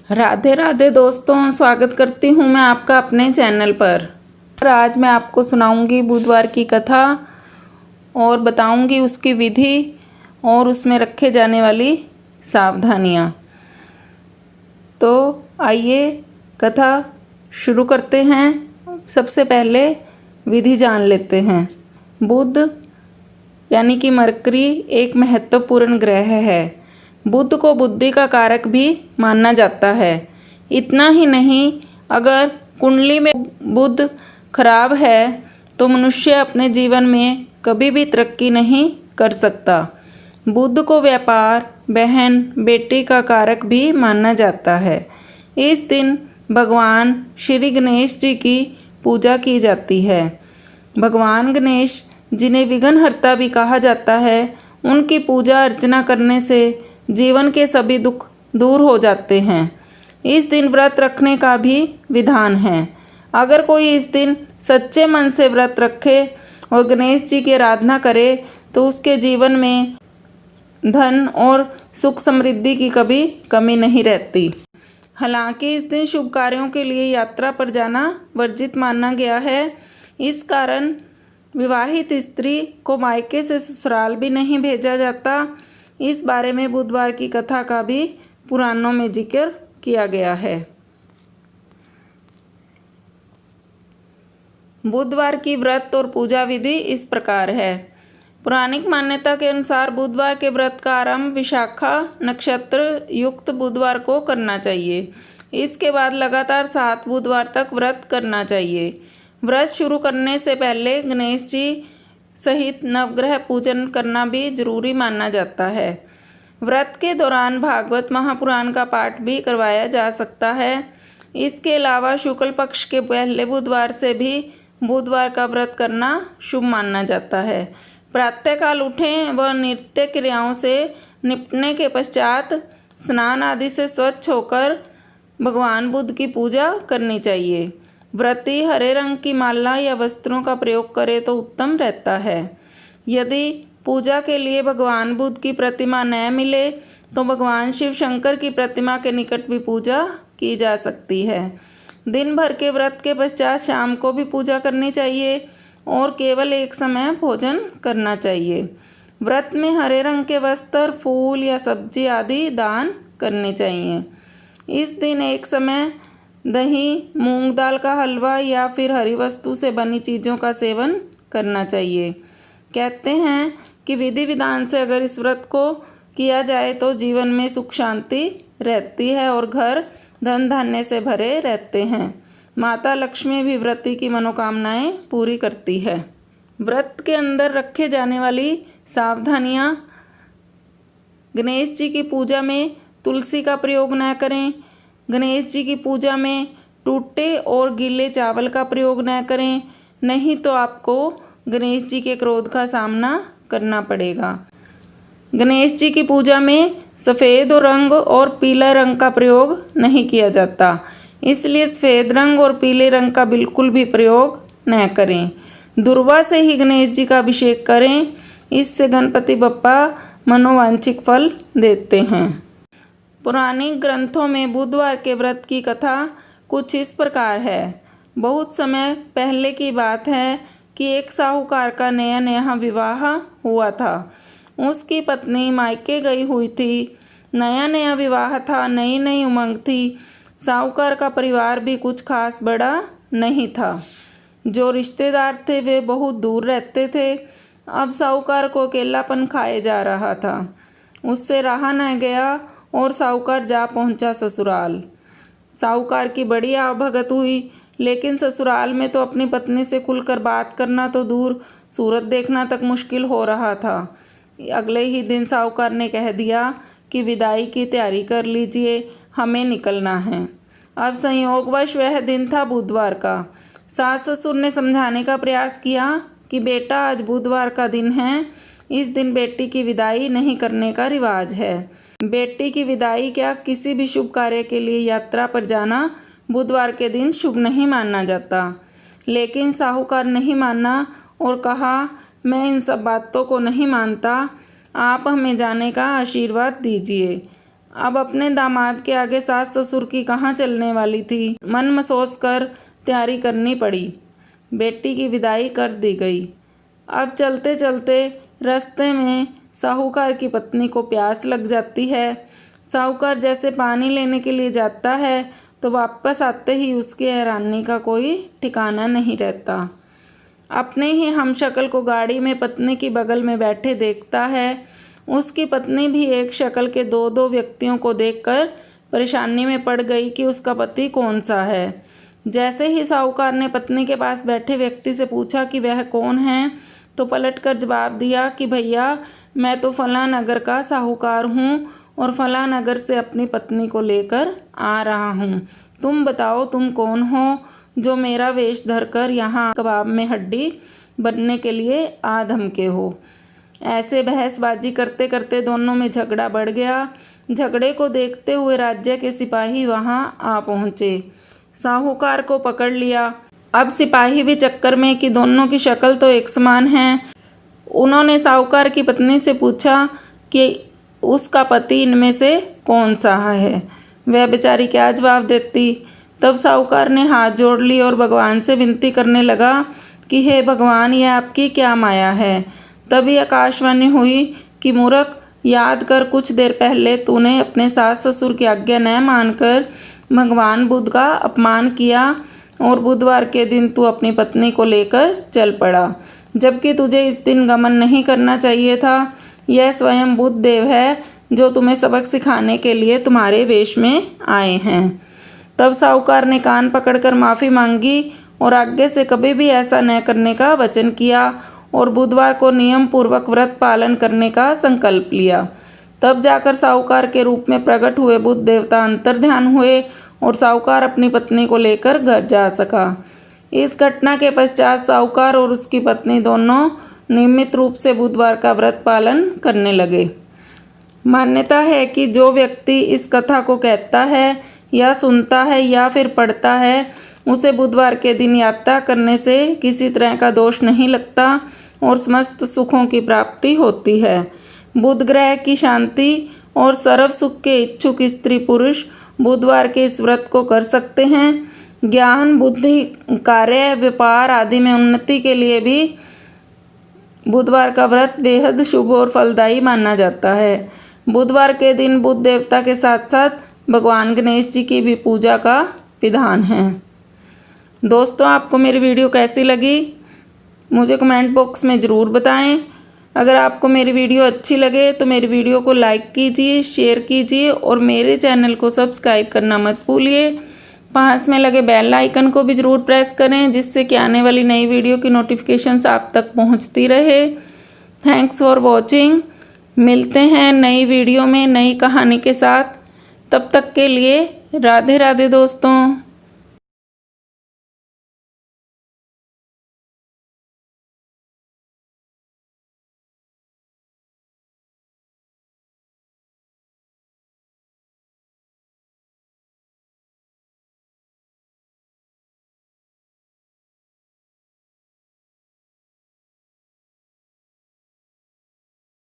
राधे राधे दोस्तों, स्वागत करती हूँ मैं आपका अपने चैनल पर। आज मैं आपको सुनाऊंगी बुधवार की कथा और बताऊंगी उसकी विधि और उसमें रखे जाने वाली सावधानियाँ। तो आइए कथा शुरू करते हैं। सबसे पहले विधि जान लेते हैं। बुध यानी कि मरकरी एक महत्वपूर्ण ग्रह है। बुध को बुद्धि का कारक भी माना जाता है। इतना ही नहीं, अगर कुंडली में बुध खराब है तो मनुष्य अपने जीवन में कभी भी तरक्की नहीं कर सकता। बुध को व्यापार, बहन, बेटी का कारक भी माना जाता है। इस दिन भगवान श्री गणेश जी की पूजा की जाती है। भगवान गणेश, जिन्हें विघ्नहर्ता भी कहा जाता है, उनकी पूजा अर्चना करने से जीवन के सभी दुख दूर हो जाते हैं। इस दिन व्रत रखने का भी विधान है। अगर कोई इस दिन सच्चे मन से व्रत रखे और गणेश जी की आराधना करे तो उसके जीवन में धन और सुख समृद्धि की कभी कमी नहीं रहती। हालांकि इस दिन शुभ कार्यों के लिए यात्रा पर जाना वर्जित माना गया है। इस कारण विवाहित स्त्री को मायके से ससुराल भी नहीं भेजा जाता। इस बारे में बुधवार की कथा का भी पुराणों में जिक्र किया गया है। बुधवार की व्रत और पूजा विधि इस प्रकार है। पौराणिक मान्यता के अनुसार बुधवार के व्रत का आरंभ विशाखा नक्षत्र युक्त बुधवार को करना चाहिए। इसके बाद लगातार 7 बुधवार तक व्रत करना चाहिए। व्रत शुरू करने से पहले गणेश जी सहित नवग्रह पूजन करना भी जरूरी माना जाता है। व्रत के दौरान भागवत महापुराण का पाठ भी करवाया जा सकता है। इसके अलावा शुक्ल पक्ष के पहले बुधवार से भी बुधवार का व्रत करना शुभ माना जाता है। प्रातःकाल उठें व नित्य क्रियाओं से निपटने के पश्चात स्नान आदि से स्वच्छ होकर भगवान बुद्ध की पूजा करनी चाहिए। व्रती हरे रंग की माला या वस्त्रों का प्रयोग करे तो उत्तम रहता है। यदि पूजा के लिए भगवान बुद्ध की प्रतिमा न मिले तो भगवान शिव शंकर की प्रतिमा के निकट भी पूजा की जा सकती है। दिन भर के व्रत के पश्चात शाम को भी पूजा करनी चाहिए और केवल एक समय भोजन करना चाहिए। व्रत में हरे रंग के वस्त्र, फूल या सब्जी आदि दान करने चाहिए। इस दिन एक समय दही, मूंग दाल का हलवा या फिर हरी वस्तु से बनी चीज़ों का सेवन करना चाहिए। कहते हैं कि विधि विधान से अगर इस व्रत को किया जाए तो जीवन में सुख शांति रहती है और घर धन धान्य से भरे रहते हैं। माता लक्ष्मी भी व्रती की मनोकामनाएं पूरी करती है। व्रत के अंदर रखे जाने वाली सावधानियाँ: गणेश जी की पूजा में तुलसी का प्रयोग न करें। गणेश जी की पूजा में टूटे और गीले चावल का प्रयोग न करें, नहीं तो आपको गणेश जी के क्रोध का सामना करना पड़ेगा। गणेश जी की पूजा में सफ़ेद रंग और पीला रंग का प्रयोग नहीं किया जाता, इसलिए सफ़ेद रंग और पीले रंग का बिल्कुल भी प्रयोग न करें। दुर्वा से ही गणेश जी का अभिषेक करें, इससे गणपति बप्पा मनोवांछित फल देते हैं। पौराणिक ग्रंथों में बुधवार के व्रत की कथा कुछ इस प्रकार है। बहुत समय पहले की बात है कि एक साहूकार का नया नया विवाह हुआ था। उसकी पत्नी मायके गई हुई थी। नया नया विवाह था, नई नई उमंग थी। साहूकार का परिवार भी कुछ खास बड़ा नहीं था। जो रिश्तेदार थे वे बहुत दूर रहते थे। अब साहूकार को अकेलापन खाए जा रहा था। उससे रहा न गया और साहूकार जा पहुंचा ससुराल। साहूकार की बड़ी आवभगत हुई, लेकिन ससुराल में तो अपनी पत्नी से खुलकर बात करना तो दूर, सूरत देखना तक मुश्किल हो रहा था। अगले ही दिन साहूकार ने कह दिया कि विदाई की तैयारी कर लीजिए, हमें निकलना है। अब संयोगवश वह दिन था बुधवार का। सास ससुर ने समझाने का प्रयास किया कि बेटा, आज बुधवार का दिन है, इस दिन बेटी की विदाई नहीं करने का रिवाज है। बेटी की विदाई क्या, किसी भी शुभ कार्य के लिए यात्रा पर जाना बुधवार के दिन शुभ नहीं माना जाता। लेकिन साहूकार नहीं माना और कहा, मैं इन सब बातों को नहीं मानता, आप हमें जाने का आशीर्वाद दीजिए। अब अपने दामाद के आगे सास ससुर की कहाँ चलने वाली थी। मन महसूस कर तैयारी करनी पड़ी। बेटी की विदाई कर दी गई। अब चलते चलते रास्ते में साहूकार की पत्नी को प्यास लग जाती है। साहूकार जैसे पानी लेने के लिए जाता है तो वापस आते ही उसकी हैरानी का कोई ठिकाना नहीं रहता। अपने ही हमशक्ल को गाड़ी में पत्नी की बगल में बैठे देखता है। उसकी पत्नी भी एक शक्ल के दो दो व्यक्तियों को देखकर परेशानी में पड़ गई कि उसका पति कौन सा है। जैसे ही साहूकार ने पत्नी के पास बैठे व्यक्ति से पूछा कि वह कौन है, तो पलटकर जवाब दिया कि भैया, मैं तो फलां नगर का साहूकार हूँ और फलां नगर से अपनी पत्नी को लेकर आ रहा हूँ। तुम बताओ तुम कौन हो जो मेरा वेश धरकर यहाँ कबाब में हड्डी बनने के लिए आ धमके हो। ऐसे बहसबाजी करते करते दोनों में झगड़ा बढ़ गया। झगड़े को देखते हुए राज्य के सिपाही वहाँ आ पहुँचे। साहूकार को पकड़ लिया। अब सिपाही भी चक्कर में कि दोनों की शक्ल तो एक समान है। उन्होंने साहूकार की पत्नी से पूछा कि उसका पति इनमें से कौन सा है। वह बेचारी क्या जवाब देती। तब साहूकार ने हाथ जोड़ ली और भगवान से विनती करने लगा कि हे भगवान, यह आपकी क्या माया है। तभी आकाशवाणी हुई कि मूर्ख, याद कर कुछ देर पहले तूने अपने सास ससुर की आज्ञा न मानकर भगवान बुद्ध का अपमान किया और बुधवार के दिन तू अपनी पत्नी को लेकर चल पड़ा, जबकि तुझे इस दिन गमन नहीं करना चाहिए था। यह स्वयं बुद्ध देव है जो तुम्हें सबक सिखाने के लिए तुम्हारे वेश में आए हैं। तब साहूकार ने कान पकड़कर माफ़ी मांगी और आगे से कभी भी ऐसा न करने का वचन किया और बुधवार को नियम पूर्वक व्रत पालन करने का संकल्प लिया। तब जाकर साहूकार के रूप में प्रकट हुए बुद्ध देवता अंतर्ध्यान हुए और साहूकार अपनी पत्नी को लेकर घर जा सका। इस घटना के पश्चात साहूकार और उसकी पत्नी दोनों नियमित रूप से बुधवार का व्रत पालन करने लगे। मान्यता है कि जो व्यक्ति इस कथा को कहता है या सुनता है या फिर पढ़ता है, उसे बुधवार के दिन यात्रा करने से किसी तरह का दोष नहीं लगता और समस्त सुखों की प्राप्ति होती है। बुध ग्रह की शांति और सर्व सुख के इच्छुक स्त्री पुरुष बुधवार के इस व्रत को कर सकते हैं। ज्ञान, बुद्धि, कार्य, व्यापार आदि में उन्नति के लिए भी बुधवार का व्रत बेहद शुभ और फलदायी माना जाता है। बुधवार के दिन बुध देवता के साथ साथ भगवान गणेश जी की भी पूजा का विधान है। दोस्तों, आपको मेरी वीडियो कैसी लगी मुझे कमेंट बॉक्स में ज़रूर बताएं। अगर आपको मेरी वीडियो अच्छी लगे तो मेरी वीडियो को लाइक कीजिए, शेयर कीजिए और मेरे चैनल को सब्सक्राइब करना मत भूलिए। पास में लगे बेल आइकन को भी ज़रूर प्रेस करें, जिससे कि आने वाली नई वीडियो की नोटिफिकेशंस आप तक पहुंचती रहे। Thanks for watching. मिलते हैं नई वीडियो में नई कहानी के साथ। तब तक के लिए राधे राधे दोस्तों।